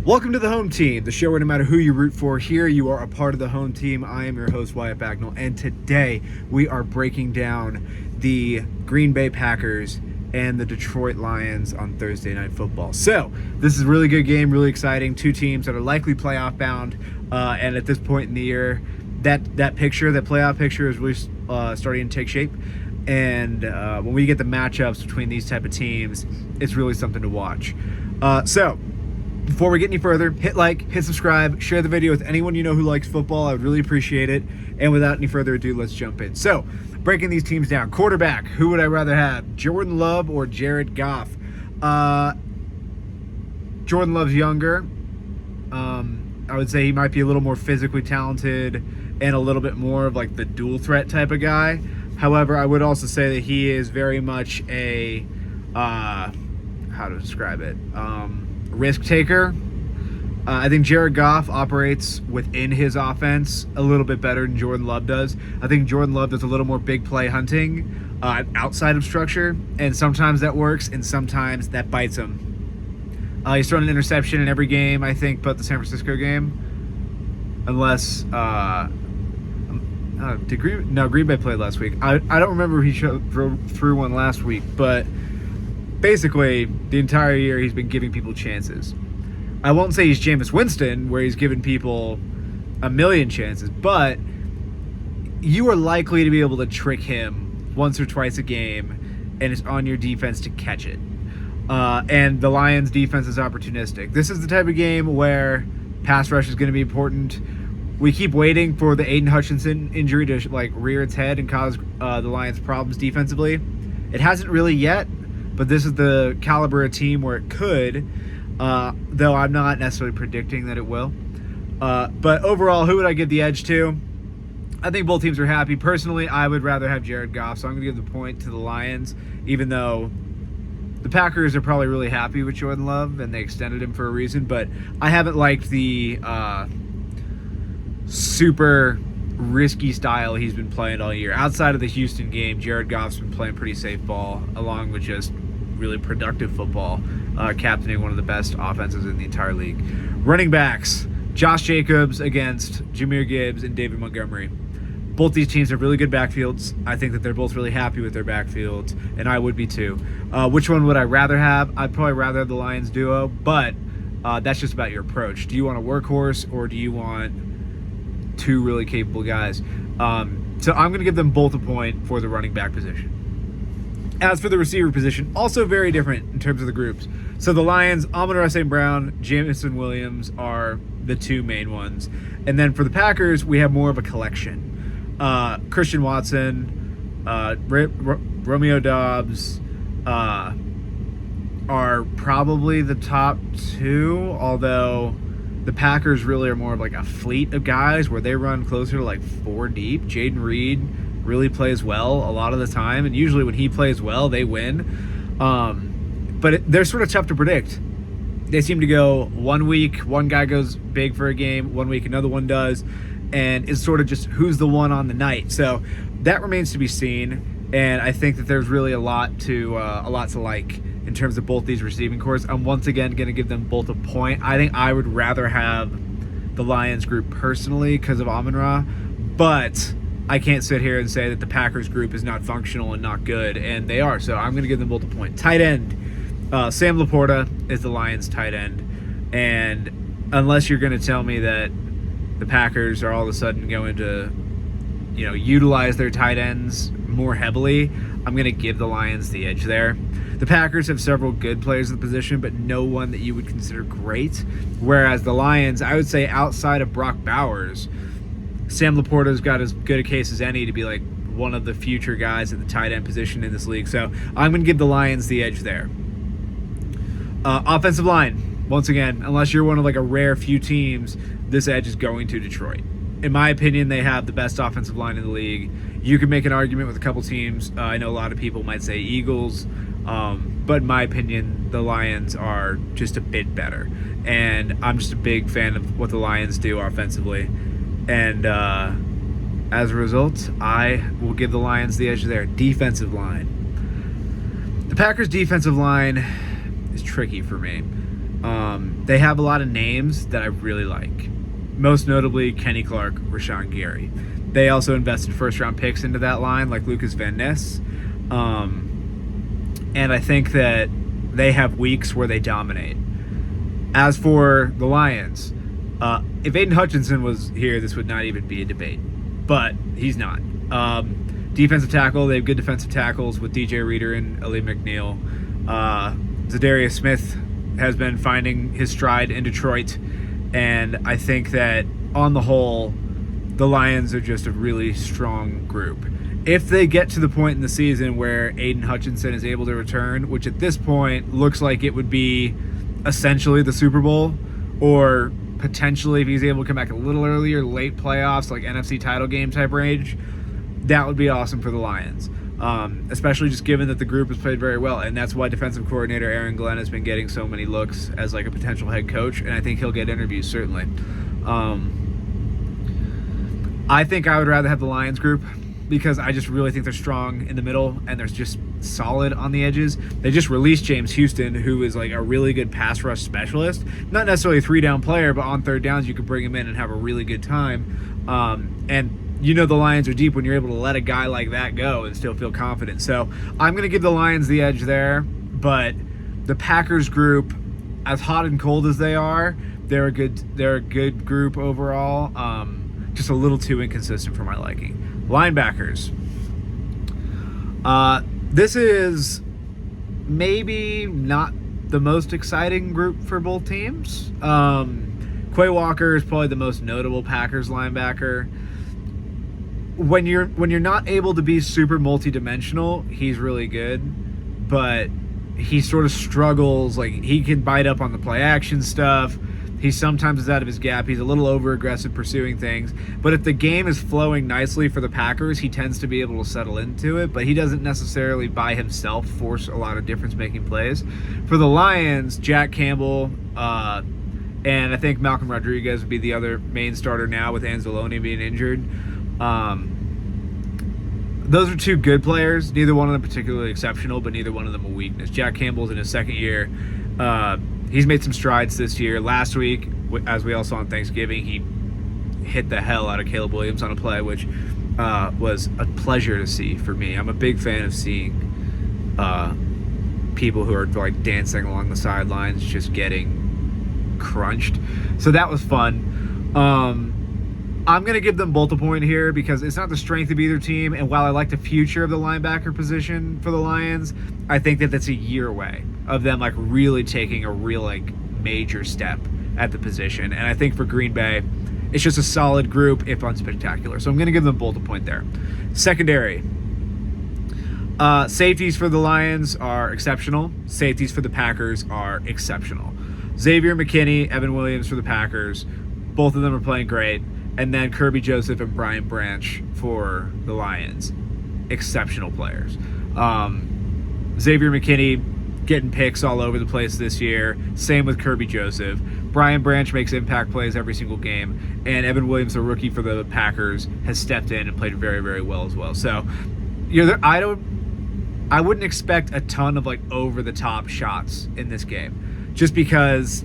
Welcome to the Home Team, the show where no matter who you root for, here you are a part of the Home Team. I am your host, Wyatt Bagnall, and today we are breaking down the Green Bay Packers and the Detroit Lions on Thursday Night Football. So, this is a really good game, really exciting. Two teams that are likely playoff bound, and at this point in the year, that playoff picture is really starting to take shape. And when we get the matchups between these type of teams, it's really something to watch. Before we get any further, hit like, hit subscribe, share the video with anyone you know who likes football. I would really appreciate it. And without any further ado, let's jump in. So, breaking these teams down. Quarterback, who would I rather have? Jordan Love or Jared Goff? Jordan Love's younger. I would say he might be a little more physically talented and a little bit more of like the dual threat type of guy. However, I would also say that he is very much a, how to describe it? Risk taker. I think Jared Goff operates within his offense a little bit better than Jordan Love does. I think Jordan Love does a little more big play hunting outside of structure, and sometimes that works and sometimes that bites him. He's thrown an interception in every game, I think, but the San Francisco game. Unless Green Bay played last week. I don't remember if he threw one last week, but basically, the entire year he's been giving people chances. I won't say he's Jameis Winston, where he's given people a million chances, but you are likely to be able to trick him once or twice a game, and it's on your defense to catch it. And the Lions' defense is opportunistic. This is the type of game where pass rush is going to be important. We keep waiting for the Aiden Hutchinson injury to rear its head and cause the Lions problems defensively. It hasn't really yet. But this is the caliber of team where it could, though I'm not necessarily predicting that it will. But overall, who would I give the edge to? I think both teams are happy. Personally, I would rather have Jared Goff, so I'm going to give the point to the Lions, even though the Packers are probably really happy with Jordan Love, and they extended him for a reason. But I haven't liked the super risky style he's been playing all year. Outside of the Houston game, Jared Goff's been playing pretty safe ball, along with just really productive football, captaining one of the best offenses in the entire league. Running backs, Josh Jacobs against Jahmyr Gibbs and David Montgomery. Both these teams have really good backfields. I think that they're both really happy with their backfields, and I would be too. Which one would I rather have? I'd probably rather have the Lions duo, but that's just about your approach. Do you want a workhorse, or do you want two really capable guys? So I'm going to give them both a point for the running back position. As for the receiver position, also very different in terms of the groups. So the Lions, Amon-Ra St. Brown, Jameson Williams are the two main ones. And then for the Packers, we have more of a collection. Christian Watson, Romeo Doubs are probably the top two, although the Packers really are more of like a fleet of guys where they run closer to like four deep. Jaden Reed really plays well a lot of the time, and usually when he plays well, they win. But they're sort of tough to predict. They seem to go 1 week, one guy goes big for a game, 1 week another one does, and it's sort of just who's the one on the night. So that remains to be seen, and I think that there's really a lot to like in terms of both these receiving corps. I'm once again going to give them both a point. I think I would rather have the Lions group personally because of Amon-Ra, but I can't sit here and say that the Packers group is not functional and not good, and they are. So I'm going to give them both a point. Tight end, Sam Laporta is the Lions tight end, and unless you're going to tell me that the Packers are all of a sudden going to, utilize their tight ends more heavily, I'm going to give the Lions the edge there. The Packers have several good players in the position, but no one that you would consider great. Whereas the Lions, I would say outside of Brock Bowers, Sam Laporta's got as good a case as any to be like one of the future guys at the tight end position in this league. So I'm going to give the Lions the edge there. Offensive line, once again, unless you're one of like a rare few teams, this edge is going to Detroit. In my opinion, they have the best offensive line in the league. You can make an argument with a couple teams. I know a lot of people might say Eagles, but in my opinion, the Lions are just a bit better. And I'm just a big fan of what the Lions do offensively. And as a result, I will give the Lions the edge there. Defensive line. The Packers' defensive line is tricky for me. They have a lot of names that I really like. Most notably, Kenny Clark, Rashawn Gary. They also invested first-round picks into that line, like Lucas Van Ness. And I think that they have weeks where they dominate. As for the Lions, if Aiden Hutchinson was here, this would not even be a debate. But he's not. Defensive tackle, they have good defensive tackles with DJ Reader and Ali McNeil. Zadarius Smith has been finding his stride in Detroit, and I think that on the whole, the Lions are just a really strong group. If they get to the point in the season where Aiden Hutchinson is able to return, which at this point looks like it would be essentially the Super Bowl, or potentially if he's able to come back a little earlier, late playoffs, like NFC title game type range, that would be awesome for the Lions. Especially just given that the group has played very well, and that's why defensive coordinator Aaron Glenn has been getting so many looks as like a potential head coach, and I think he'll get interviews certainly. I think I would rather have the Lions group because I just really think they're strong in the middle and they're just solid on the edges. They just released James Houston, who is like a really good pass rush specialist. Not necessarily a 3-down player, but on third downs you could bring him in and have a really good time. And you know the Lions are deep when you're able to let a guy like that go and still feel confident. So I'm going to give the Lions the edge there, but the Packers group, as hot and cold as they are, they're a good group overall. Just a little too inconsistent for my liking. Linebackers. This is maybe not the most exciting group for both teams. Quay Walker is probably the most notable Packers linebacker. When you're not able to be super multidimensional, he's really good, but he sort of struggles. Like, he can bite up on the play action stuff. He sometimes is out of his gap. He's a little over aggressive pursuing things, but if the game is flowing nicely for the Packers, he tends to be able to settle into it, but he doesn't necessarily by himself force a lot of difference making plays. For the Lions, Jack Campbell, and I think Malcolm Rodriguez would be the other main starter now with Anzalone being injured. Those are two good players. Neither one of them particularly exceptional, but neither one of them a weakness. Jack Campbell's in his second year. He's made some strides this year. Last week, as we all saw on Thanksgiving, he hit the hell out of Caleb Williams on a play, which was a pleasure to see for me. I'm a big fan of seeing people who are like dancing along the sidelines just getting crunched. So that was fun. I'm going to give them both a point here because it's not the strength of either team, and while I like the future of the linebacker position for the Lions, I think that that's a year away of them like really taking a real like major step at the position. And I think for Green Bay, it's just a solid group, if unspectacular. So I'm going to give them both a point there. Secondary. Safeties for the Lions are exceptional. Safeties for the Packers are exceptional. Xavier McKinney, Evan Williams for the Packers. Both of them are playing great. And then Kirby Joseph and Brian Branch for the Lions. Exceptional players. Xavier McKinney getting picks all over the place this year. Same with Kirby Joseph. Brian Branch makes impact plays every single game. And Evan Williams, the rookie for the Packers, has stepped in and played very, very well as well. So, I wouldn't expect a ton of like over-the-top shots in this game. Just because,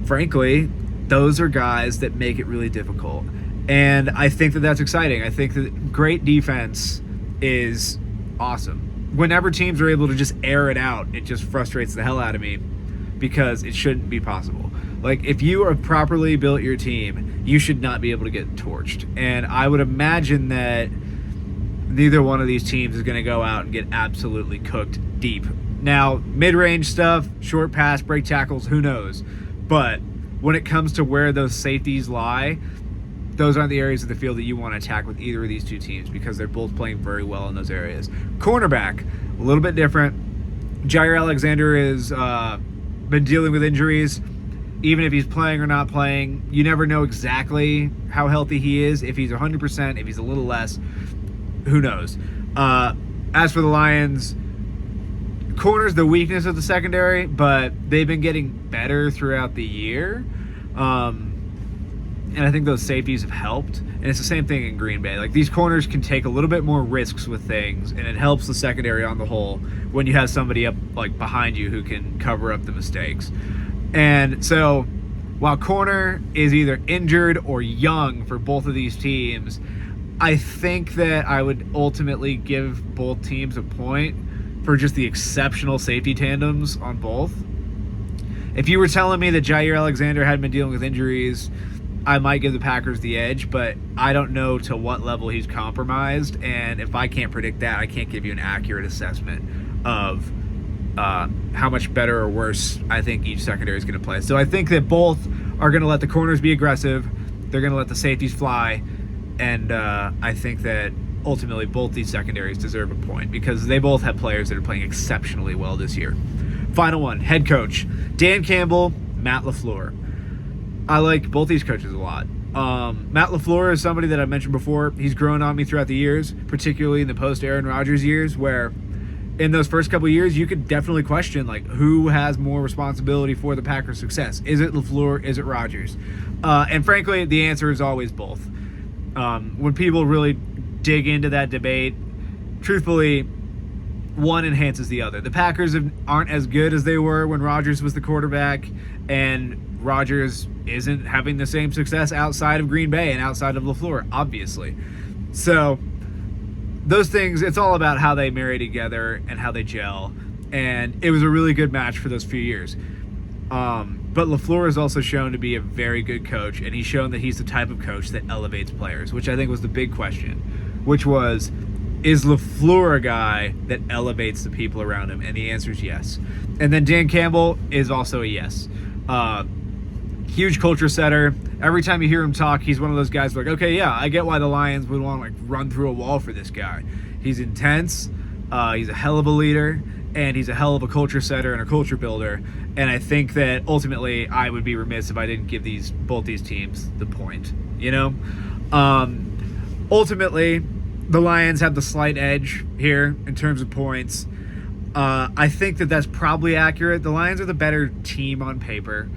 frankly, those are guys that make it really difficult. And I think that that's exciting. I think that great defense is awesome. Whenever teams are able to just air it out, it just frustrates the hell out of me because it shouldn't be possible. Like, if you have properly built your team, you should not be able to get torched. And I would imagine that neither one of these teams is going to go out and get absolutely cooked deep. Now, mid-range stuff, short pass, break tackles, who knows? But when it comes to where those safeties lie, those aren't the areas of the field that you want to attack with either of these two teams because they're both playing very well in those areas. Cornerback, a little bit different. Jair Alexander has been dealing with injuries. Even if he's playing or not playing, you never know exactly how healthy he is. If he's 100%, if he's a little less, who knows? As for the Lions, corner's the weakness of the secondary, but they've been getting better throughout the year. And I think those safeties have helped. And it's the same thing in Green Bay. Like, these corners can take a little bit more risks with things, and it helps the secondary on the whole when you have somebody up like behind you who can cover up the mistakes. And so while corner is either injured or young for both of these teams, I think that I would ultimately give both teams a point for just the exceptional safety tandems on both. If you were telling me that Jair Alexander hadn't been dealing with injuries, I might give the Packers the edge, but I don't know to what level he's compromised, and if I can't predict that, I can't give you an accurate assessment of how much better or worse I think each secondary is going to play. So I think that both are going to let the corners be aggressive, they're going to let the safeties fly, and I think that ultimately both these secondaries deserve a point because they both have players that are playing exceptionally well this year. Final one, head coach. Dan Campbell, Matt LaFleur. I like both these coaches a lot. Matt LaFleur is somebody that I mentioned before. He's grown on me throughout the years, particularly in the post-Aaron Rodgers years, where in those first couple of years, you could definitely question, like, who has more responsibility for the Packers' success? Is it LaFleur? Is it Rodgers? And frankly, the answer is always both. When people really dig into that debate, truthfully, one enhances the other. The Packers aren't as good as they were when Rodgers was the quarterback, and Rodgers isn't having the same success outside of Green Bay and outside of LaFleur, obviously. So those things, it's all about how they marry together and how they gel. And it was a really good match for those few years. But LaFleur has also shown to be a very good coach, and he's shown that he's the type of coach that elevates players, which I think was the big question, which was, is LaFleur a guy that elevates the people around him? And the answer is yes. And then Dan Campbell is also a yes. Huge culture setter. Every time you hear him talk, he's one of those guys like, okay, yeah, I get why the Lions would want to like run through a wall for this guy. He's intense. He's a hell of a leader, and he's a hell of a culture setter and a culture builder. And I think that ultimately I would be remiss if I didn't give both these teams the point. You know, ultimately, the Lions have the slight edge here in terms of points. I think that that's probably accurate. The Lions are the better team on paper.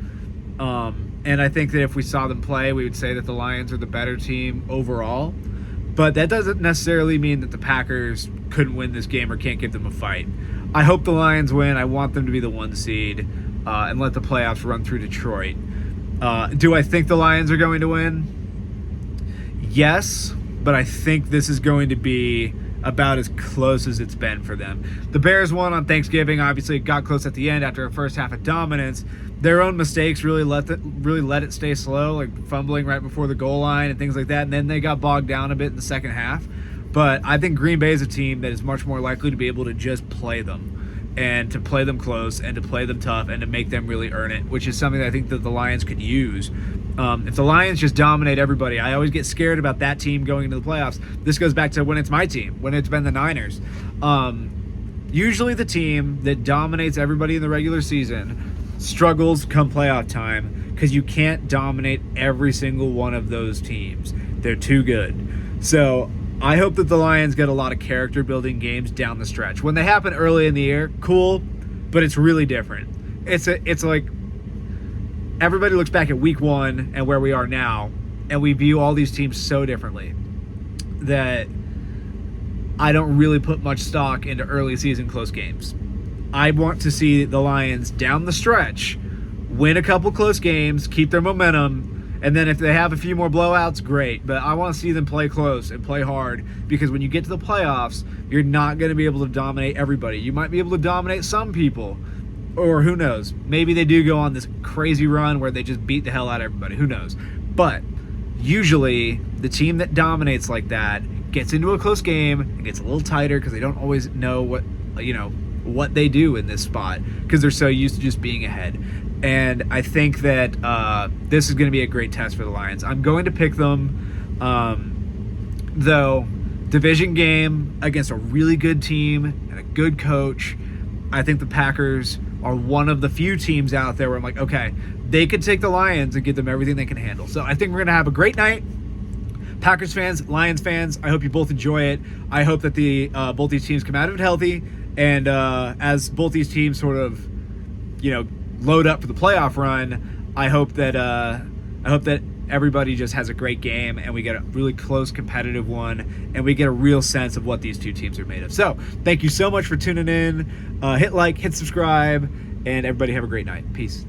And I think that if we saw them play, we would say that the Lions are the better team overall. But that doesn't necessarily mean that the Packers couldn't win this game or can't give them a fight. I hope the Lions win. I want them to be the 1 seed and let the playoffs run through Detroit. Do I think the Lions are going to win? Yes, but I think this is going to be about as close as it's been for them. The Bears won on Thanksgiving. Obviously, it got close at the end after a first half of dominance. Their own mistakes really let it stay slow, like fumbling right before the goal line and things like that. And then they got bogged down a bit in the second half. But I think Green Bay is a team that is much more likely to be able to just play them and to play them close and to play them tough and to make them really earn it, which is something that I think that the Lions could use. If the Lions just dominate everybody, I always get scared about that team going into the playoffs. This goes back to when it's my team, when it's been the Niners. Usually the team that dominates everybody in the regular season struggles come playoff time because you can't dominate every single one of those teams. They're too good. So I hope that the Lions get a lot of character building games down the stretch. When they happen early in the year, cool, but it's really different. It's like everybody looks back at week 1 and where we are now, and we view all these teams so differently that I don't really put much stock into early season close games. I want to see the Lions down the stretch win a couple close games, keep their momentum, and then if they have a few more blowouts, great. But I want to see them play close and play hard, because when you get to the playoffs, you're not going to be able to dominate everybody. You might be able to dominate some people, or who knows, maybe they do go on this crazy run where they just beat the hell out of everybody. Who knows? But usually the team that dominates like that gets into a close game and gets a little tighter because they don't always know what they do in this spot because they're so used to just being ahead. And I think that this is going to be a great test for the Lions. I'm going to pick them, though, division game against a really good team and a good coach. I think the Packers are one of the few teams out there where I'm like, okay, they could take the Lions and give them everything they can handle. So I think we're going to have a great night. Packers fans, Lions fans, I hope you both enjoy it. I hope that both these teams come out of it healthy. And as both these teams sort of, load up for the playoff run, I hope that everybody just has a great game and we get a really close competitive one and we get a real sense of what these two teams are made of. So thank you so much for tuning in. Hit like, hit subscribe, and everybody have a great night. Peace.